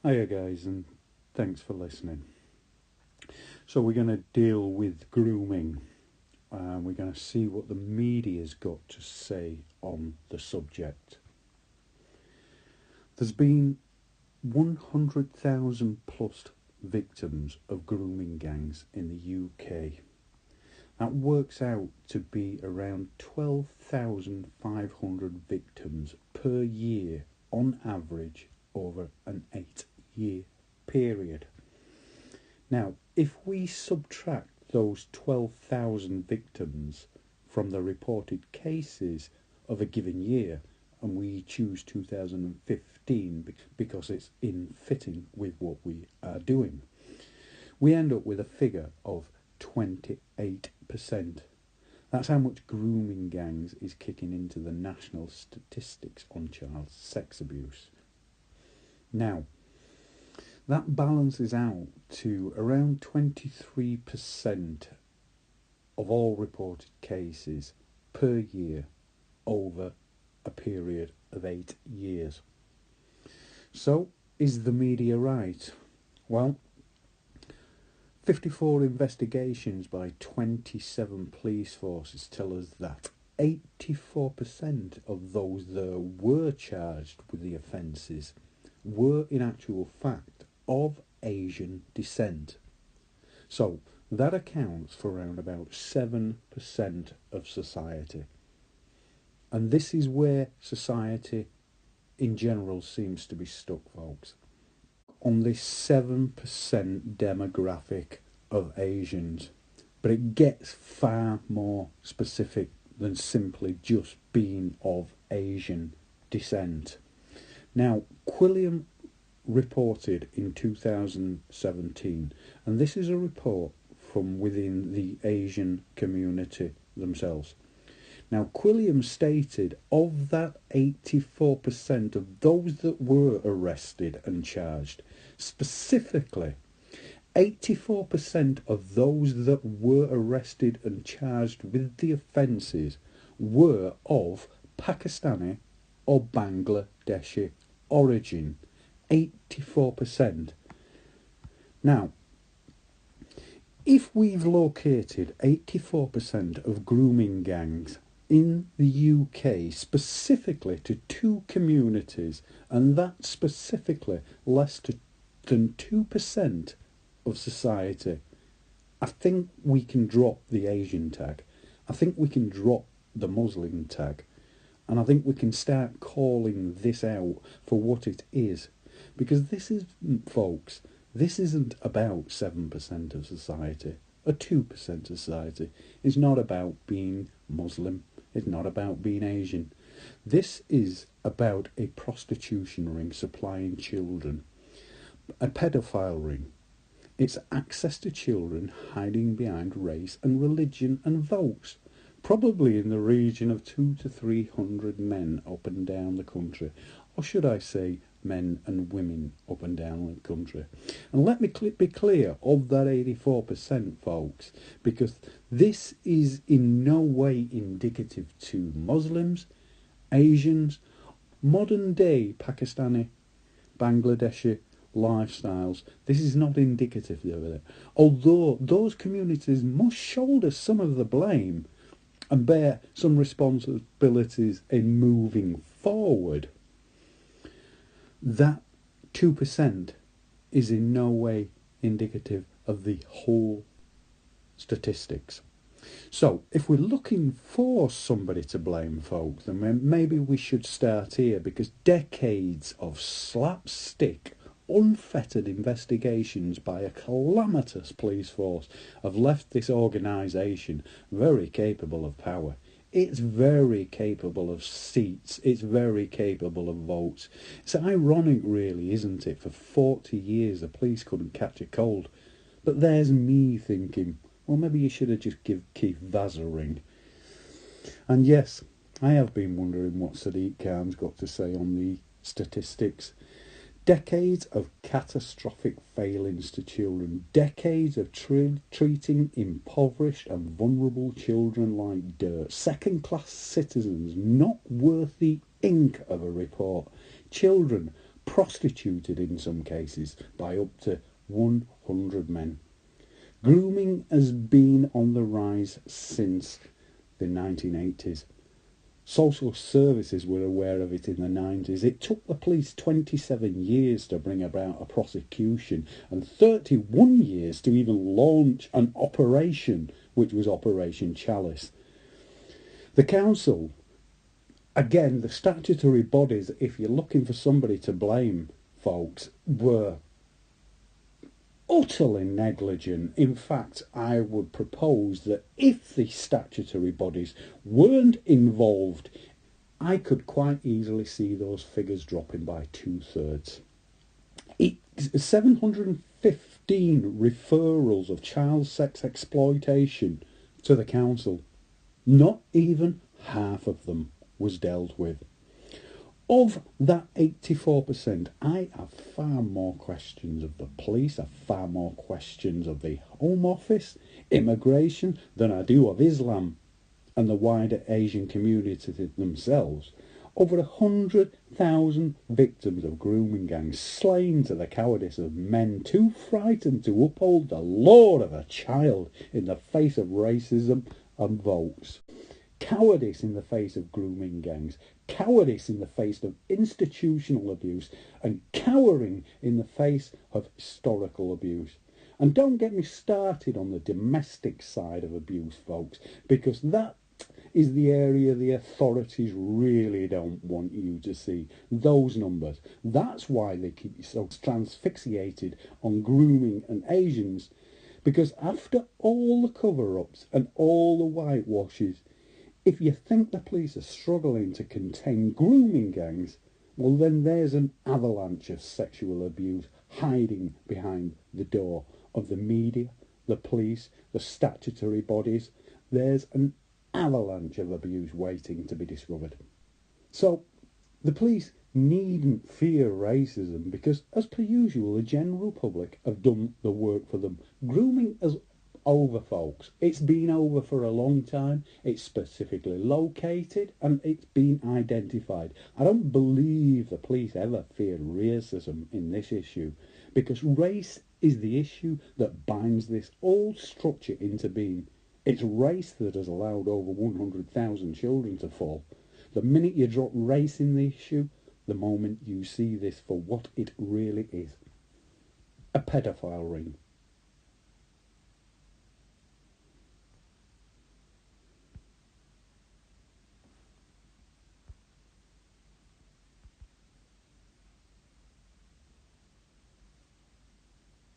Hiya guys, and thanks for listening. So we're going to deal with grooming. We're going to see what the media's got to say on the subject. There's been 100,000 plus victims of grooming gangs in the UK. That works out to be around 12,500 victims per year on average over an 8-year period. Now, if we subtract those 12,000 victims from the reported cases of a given year, and we choose 2015 because it's in fitting with what we are doing, we end up with a figure of 28%. That's how much grooming gangs is kicking into the national statistics on child sex abuse. Now, that balances out to around 23% of all reported cases per year over a period of 8 years. So, is the media right? Well, 54 investigations by 27 police forces tell us that 84% of those that were charged with the offences were in actual fact of Asian descent. So that accounts for around about 7% of society. And this is where society in general seems to be stuck, folks. On this 7% demographic of Asians. But it gets far more specific than simply just being of Asian descent. Now, Quilliam reported in 2017, and this is a report from within the Asian community themselves. Now, Quilliam stated of that 84% of those that were arrested and charged, specifically 84% of those that were arrested and charged with the offences were of Pakistani or Bangladeshi origin. 84%. Now, if we've located 84% of grooming gangs in the UK specifically to two communities, and that specifically less than 2% of society, I think we can drop the Asian tag. I think we can drop the Muslim tag. And I think we can start calling this out for what it is. Because this is, folks, this isn't about 7% of society, or 2% of society. It's not about being Muslim. It's not about being Asian. This is about a prostitution ring supplying children, a pedophile ring. It's access to children hiding behind race and religion and votes. Probably in the region of 200 to 300 men up and down the country, or should I say men and women up and down the country. And let me be clear of that 84%, folks, because this is in no way indicative to Muslims, Asians, modern day Pakistani, Bangladeshi lifestyles. This is not indicative of it. Although those communities must shoulder some of the blame and bear some responsibilities in moving forward, that 2% is in no way indicative of the whole statistics. So, if we're looking for somebody to blame, folks, then maybe we should start here, because decades of slapstick, unfettered investigations by a calamitous police force have left this organisation very capable of power. It's very capable of seats. It's very capable of votes. It's ironic, really, isn't it? For 40 years, the police couldn't catch a cold. But there's me thinking, well, maybe you should have just given Keith Vaz a ring. And yes, I have been wondering what Sadiq Khan's got to say on the statistics. Decades of catastrophic failings to children, decades of treating impoverished and vulnerable children like dirt, second-class citizens not worth the ink of a report, children prostituted in some cases by up to 100 men. Grooming has been on the rise since the 1980s. Social services were aware of it in the 90s. It took the police 27 years to bring about a prosecution and 31 years to even launch an operation, which was Operation Chalice. The council, again, the statutory bodies, if you're looking for somebody to blame, folks, were utterly negligent. In fact, I would propose that if the statutory bodies weren't involved, I could quite easily see those figures dropping by 2/3. 715 referrals of child sex exploitation to the council. Not even half of them was dealt with. Of that 84%, I have far more questions of the police, I have far more questions of the Home Office, immigration, than I do of Islam and the wider Asian community themselves. Over 100,000 victims of grooming gangs slain to the cowardice of men too frightened to uphold the law of a child in the face of racism and votes. Cowardice in the face of grooming gangs, cowardice in the face of institutional abuse, and cowering in the face of historical abuse. And don't get me started on the domestic side of abuse, folks, because that is the area the authorities really don't want you to see. Those numbers. That's why they keep you so transfixated on grooming and Asians, because after all the cover-ups and all the whitewashes, if you think the police are struggling to contain grooming gangs, well then there's an avalanche of sexual abuse hiding behind the door of the media, the police, the statutory bodies. There's an avalanche of abuse waiting to be discovered. So the police needn't fear racism because, as per usual, the general public have done the work for them. Grooming is over, folks. It's been over for a long time. It's specifically located and it's been identified. I don't believe the police ever feared racism in this issue, because race is the issue that binds this old structure into being. It's race that has allowed over 100,000 children to fall. The minute you drop race in the issue, the moment you see this for what it really is, a pedophile ring.